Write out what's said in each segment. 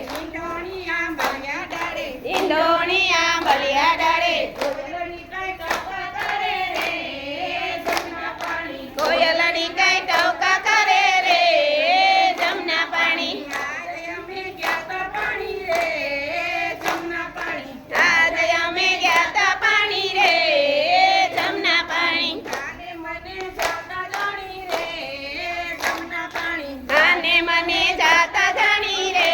ઈંડોણી આંબલિયા ડાળે ઈંડોણી આંબલિયા ડાળે કોયલની કઈ ટપકા કરે રે જમના પાણી કોયલની કઈ ટવકા કરે રે જમના પાણી આજે અમે ગયા તા પાણી રે જમના પાણી આજે અમે ગયા તા પાણી રે જમના પાણી કાને મને જાતા જાણી રે જમના પાણી આને મને જાતા જાણી રે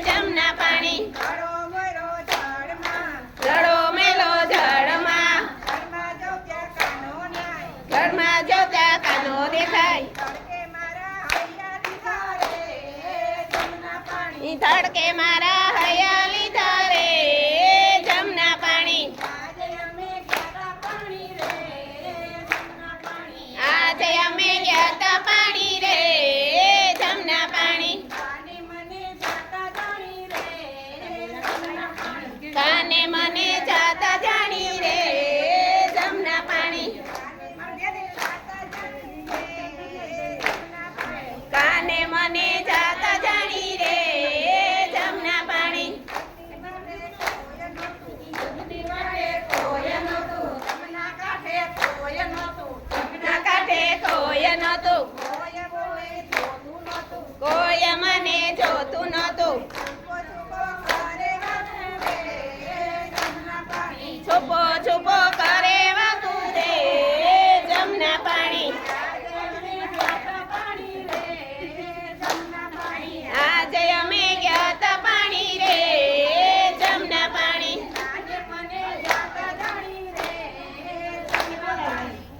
જમના પાણી ઘડો મરો ઝાડમાં રડો મેલો ઝાડમાં ઘરમાં જો ત્યાં કાનો ન્યાય ઘરમાં જો ત્યાં કાનો દેખાય તડકે મારા હૈયા લીધા રે જમના પાણી ઈ તડકે મારા હૈયા લીધા રે જમના પાણી આજે અમે ગયા તા પાણી રે જમના પાણી આજે અમે ગયા તા પાણી રે જમના પાણી કાને મને જાતા જાણી રે જમના પાણી કાને મને જાતા જાણી રે જમના પાણી કાને મને જાતા જાણી રે જમના પાણી ના કાંઠે કોઈ નહોતું કોઈ મને જોતું નહોતું છુપો છુપો કરે વાતું રે જમના પાણી આજે અમે ગયા તા પાણી રે જમના પાણી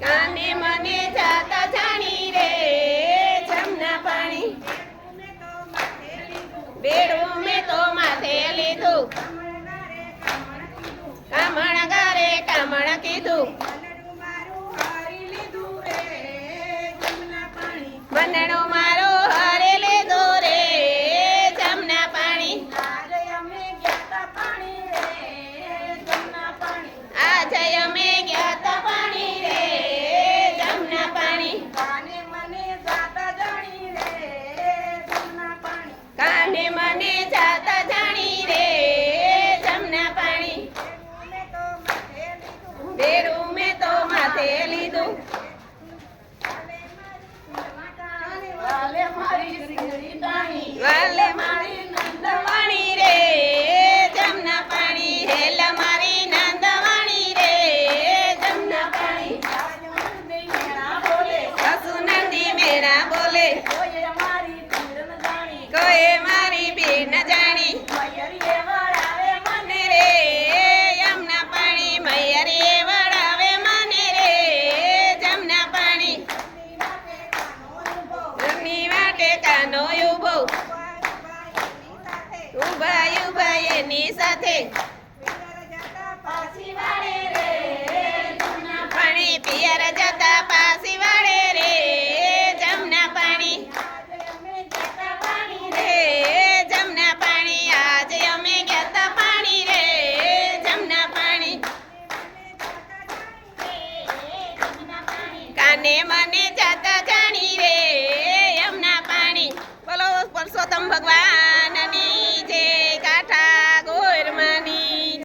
કાને મને જાતા જાણી રે જમના પાણી બેડું મેં તો માથે લીધું કામણ ઘરે કામણ કીધું મનડો મારો હરે લીધો રે જમના પાણી આજે અમે ગયા તા પાણી રે જમના પાણી કાને મને જાતા જાણી રે જમના પાણી બેડું મેં તો માથે લીધું વાલે મારી નંદવાણી રે જમના પાણી હેલ મારી નંદવાણી રે જમના પાણી પશુ નંદી મેરા બોલે કોઈ મારી પીર ન જાણી મને રે યમના પાણી મૈયરી વળાવે મને રે જમના પાણી રમની વાટે કાનો ઉભો ઉભા ઉભા એની સાથે